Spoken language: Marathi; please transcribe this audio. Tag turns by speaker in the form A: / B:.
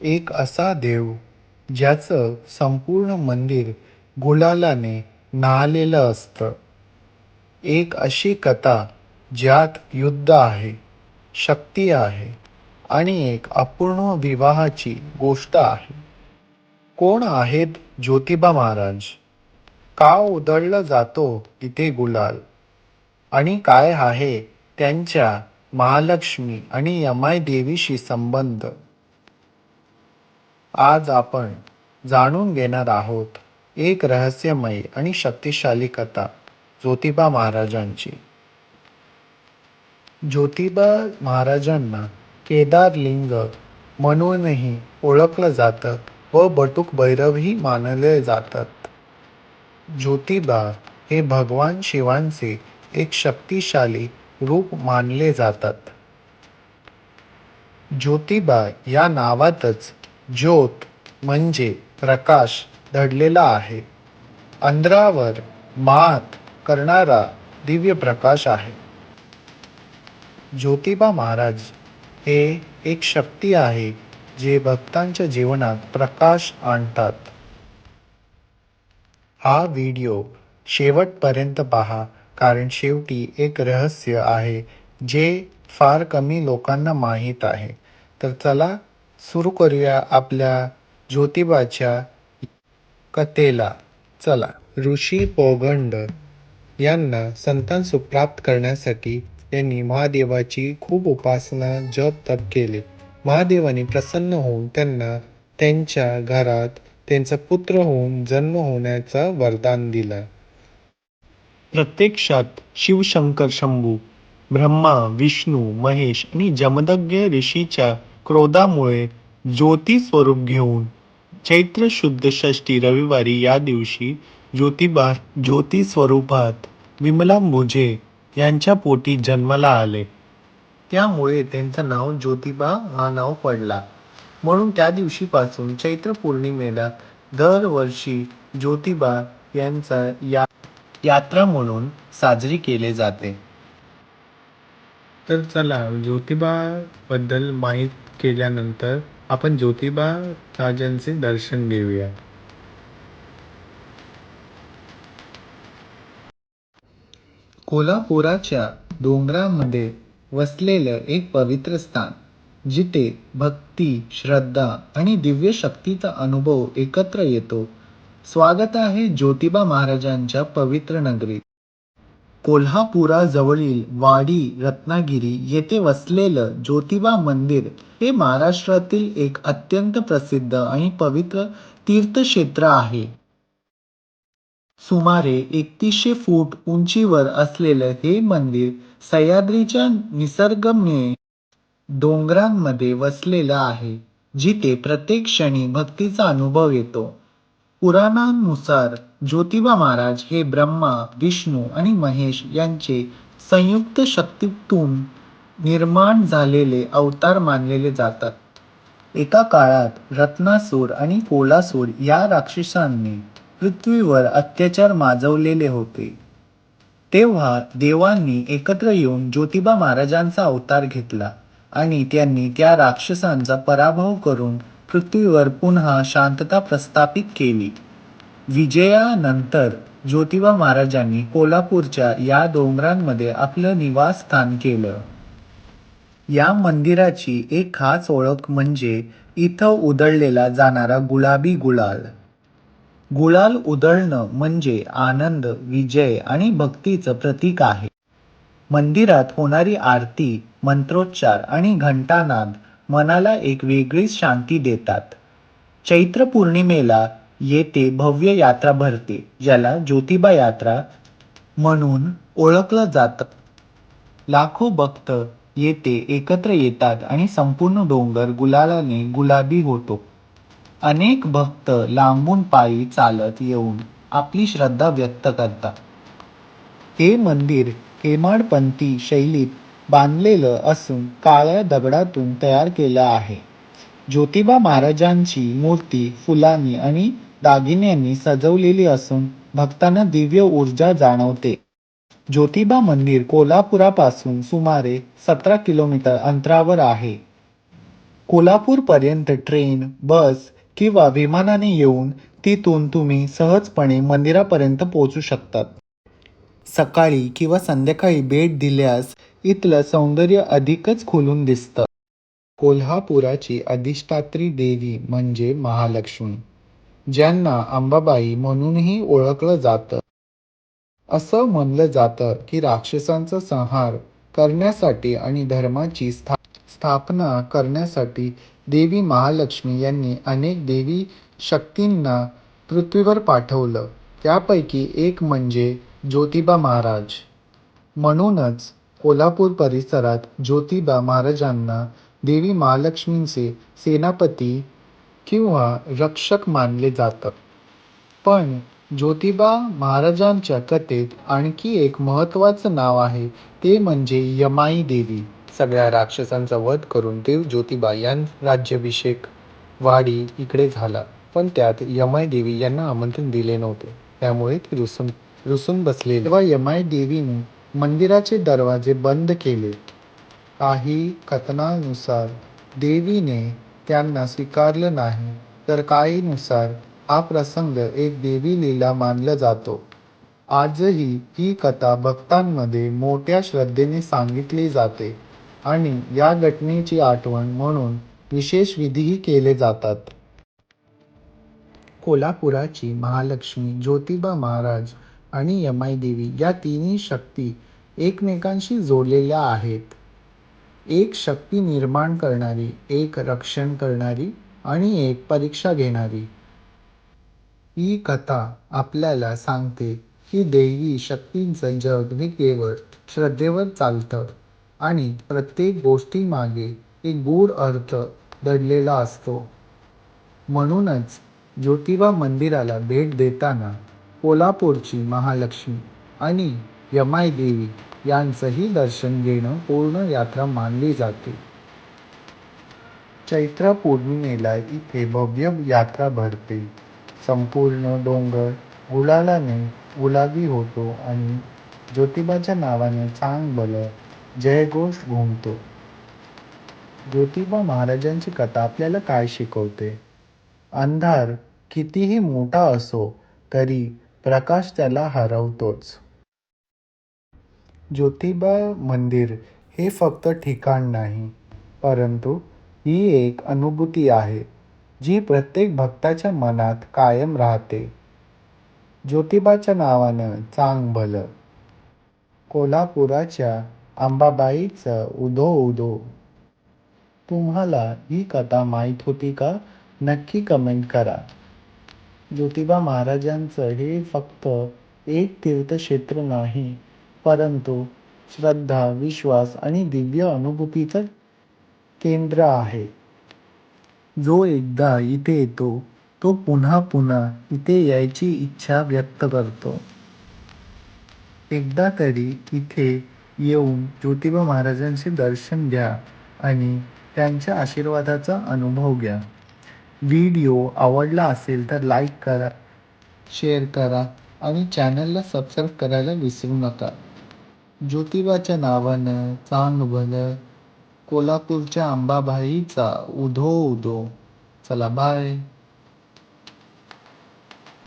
A: एक असा देव ज्याचं संपूर्ण मंदिर गुलालाने न्हालेलं असतं. एक अशी कथा ज्यात युद्ध आहे, शक्ती आहे आणि एक अपूर्ण विवाहाची गोष्ट आहे. कोण आहेत ज्योतिबा महाराज? का उधळला जातो इथे गुलाल? आणि काय आहे त्यांच्या महालक्ष्मी आणि यमाई देवीशी संबंध? आज आपण जाणून घेणार आहोत एक रहस्यमयी आणि शक्तिशाली कथा ज्योतिबा महाराजांची. ज्योतिबा महाराजांना केदारलिंग म्हणूनही ओळखलं जातं व बटुक भैरवही मानले जातात. ज्योतिबा हे भगवान शिवांचे एक शक्तिशाली रूप मानले जातात. ज्योतिबा या नावातच ज्योत म्हणजे प्रकाश दडलेला आहे. अंधारावर मात करणारा दिव्य प्रकाश आहे. ज्योतिबा महाराज हे एक शक्ती आहे जे भक्तांच्या जीवनात प्रकाश आणतात. हा व्हिडिओ शेवटपर्यंत पहा, कारण शेवटी एक रहस्य आहे जे फार कमी लोकांना माहीत आहे. तर चला सुरू करूया आपल्या ज्योतिबाच्या कथेला. चला. ऋषी पौगंड यांना संतान सुख प्राप्त करण्यासाठी त्यांनी महादेवाची खूप उपासना जप तप केले. महादेवाने प्रसन्न होऊन त्यांना त्यांच्या घरात त्यांचा पुत्र होऊन जन्म होण्याचा वरदान दिला. प्रत्यक्षात शिवशंकर शंभू, ब्रह्मा, विष्णू, महेश आणि जमदग्नी ऋषीच्या क्रोधामुळे ज्योती स्वरूप घेऊन चैत्र शुद्ध षष्ठी रविवारी या दिवशी ज्योतिबा ज्योती स्वरूपात विमलांबुजे यांच्या पोटी जन्माला आले. त्यामुळे त्यांचं नाव ज्योतिबा हा नाव पडला. म्हणून त्या दिवशीपासून चैत्र पौर्णिमेला दरवर्षी ज्योतिबा यांचा यात्रा म्हणून साजरी केली जाते. तर चला, ज्योतिबा बद्दल माहीत केल्यानंतर आपण ज्योतिबा राजांचे दर्शन घेऊया. कोल्हापुराच्या डोंगरामध्ये वसलेलं एक पवित्र स्थान, जिथे भक्ती, श्रद्धा आणि दिव्य शक्तीचा अनुभव एकत्र येतो. स्वागत आहे ज्योतिबा महाराजांच्या पवित्र नगरीत. कोल्हापुराजवळील वाडी रत्नागिरी येथे वसलेलं ज्योतिबा मंदिर हे महाराष्ट्रातील एक अत्यंत प्रसिद्ध आणि पवित्र तीर्थक्षेत्र आहे. सुमारे 3100 फूट उंचीवर असलेलं हे मंदिर सह्याद्रीच्या निसर्गरम्य डोंगरांमध्ये वसलेलं आहे, जिथे प्रत्येक क्षणी भक्तीचा अनुभव येतो. पुराणांनुसार ज्योतिबा महाराज हे ब्रह्मा, विष्णू आणि महेश यांचे संयुक्त शक्तीतून निर्माण झालेले अवतार मानले जातात. एका काळात रत्नासूर आणि कोलासूर या राक्षसांनी पृथ्वीवर अत्याचार माजवलेले होते. तेव्हा देवांनी एकत्र येऊन ज्योतिबा महाराजांचा अवतार घेतला आणि त्यांनी त्या राक्षसांचा पराभव करून पृथ्वीवर पुन्हा शांतता प्रस्थापित केली. विजयानंतर ज्योतिबा महाराजांनी कोल्हापूरच्या या डोंगरांमध्ये आपलं निवासस्थान केलं. या मंदिराची एक खास ओळख म्हणजे इथं उधळलेला जाणारा गुलाबी गुलाल. गुलाल उधळणं म्हणजे आनंद, विजय आणि भक्तीचं प्रतीक आहे. मंदिरात होणारी आरती, मंत्रोच्चार आणि घंटानाद मनाला एक वेगळीच शांती देतात. चैत्र पौर्णिमेला येथे भव्य यात्रा भरते, ज्याला ज्योतिबा यात्रा म्हणून ओळखलं जातं. लाखो भक्त येथे एकत्र येतात आणि संपूर्ण डोंगर गुलालाने गुलाबी होतो. अनेक भक्त लांबून पायी चालत येऊन आपली श्रद्धा व्यक्त करतात. हे मंदिर हेमाडपंथी शैलीत बांधलेलं असून काळ्या दगडातून तयार केलं आहे. ज्योतिबा महाराजांची मूर्ती फुलांनी आणि दागिन्यांनी सजवलेली असून भक्तांना दिव्य ऊर्जा जाणवते. ज्योतिबा मंदिर कोल्हापुरापासून सुमारे 17 किलोमीटर अंतरावर आहे. कोल्हापूरपर्यंत ट्रेन, बस किंवा विमानाने येऊन तिथून तुम्ही सहजपणे मंदिरापर्यंत पोहोचू शकतात. सकाळी किंवा संध्याकाळी भेट दिल्यास इथलं सौंदर्य अधिकच खुलून दिसतं. कोल्हापुराची अधिष्ठात्री देवी म्हणजे महालक्ष्मी, ज्यांना अंबाबाई म्हणूनही ओळखलं जातं. असं म्हणलं जातं की राक्षसांचा संहार करण्यासाठी आणि धर्माची स्थापना करण्यासाठी देवी महालक्ष्मी यांनी अनेक देवी शक्तींना पृथ्वीवर पाठवलं. त्यापैकी एक म्हणजे ज्योतिबा महाराज. म्हणूनच कोल्हापूर परिसरात ज्योतिबा महाराजांना देवी महालक्ष्मींचे सेनापती किंवा रक्षक मानले जातं. पण ज्योतिबा महाराजांच्या कथेत आणखी एक महत्त्वाचं नाव आहे, ते म्हणजे यमाई देवी. सगळ्या राक्षसांचा वध करून देव ज्योतिबा यांचा राज्याभिषेक वाडी इकडे झाला. पण त्यात यमाई देवी यांना आमंत्रण दिले नव्हते, त्यामुळे ते रुसून बसलेले. तेव्हा यमाई देवीने मंदिराचे दरवाजे बंद केले. काही कथनानुसार देवीने त्यांना स्वीकारलं नाही, तर काहींनुसार हा प्रसंग एक देवी लीला मानला जातो. आजही ही कथा भक्तांमध्ये मोठ्या श्रद्धेने सांगितली जाते आणि या घटनेची आठवण म्हणून विशेष विधीही केले जातात. कोल्हापुराची महालक्ष्मी, ज्योतिबा महाराज आणि यमाई देवी या तिन्ही शक्ती एकमेकांशी जोडलेल्या आहेत. एक शक्ती निर्माण करणारी, एक रक्षण करणारी आणि एक परीक्षा घेणारी. ही कथा आपल्याला सांगते की दैवी शक्तींचं जग हे केवळ श्रद्धेवर चालतं आणि प्रत्येक गोष्टीमागे एक गूढ अर्थ दडलेला असतो. म्हणूनच ज्योतिबा मंदिराला भेट देताना कोल्हापूरची महालक्ष्मी आणि यमाई देवी यांचंही दर्शन घेणं पूर्ण यात्रा मानली जाते. चैत्र पौर्णिमेला इथे भव्य यात्रा भरते. संपूर्ण डोंगर गुलालाने गुलाबी होतो आणि ज्योतिबाच्या नावाने चांग भलं जयघोष घुमतो. ज्योतिबा महाराजांची कथा आपल्याला काय शिकवते? अंधार कितीही मोठा असो तरी प्रकाश त्याला हरवतोच. ज्योतिबा मंदिर हे फक्त ठिकाण नाही, परंतु ही एक अनुभूती आहे, जी प्रत्येक भक्ताच्या मनात कायम राहते. ज्योतिबाच्या नावानं चांग भलं, कोल्हापुराच्या अंबाबाईचं उदो उदो. तुम्हाला ही कथा माहीत होती का? नक्की कमेंट करा. ज्योतिबा महाराजांचं हे फक्त एक तीर्थक्षेत्र नाही, परंतु श्रद्धा, विश्वास आणि दिव्य अनुभूतीचं केंद्र आहे. जो एकदा इथे येतो तो पुन्हा पुन्हा इथे यायची इच्छा व्यक्त करतो. एकदा तरी इथे येऊन ज्योतिबा महाराजांचे दर्शन घ्या आणि त्यांच्या आशीर्वादाचा अनुभव घ्या. व्हिडिओ आवडला असेल तर लाईक करा, शेअर करा आणि चॅनलला सबस्क्राईब करायला विसरू नका. ज्योतिबाच्या नावानं चांग भलं, कोल्हापूरच्या अंबाबाईचा उदो उदो. चला बाय.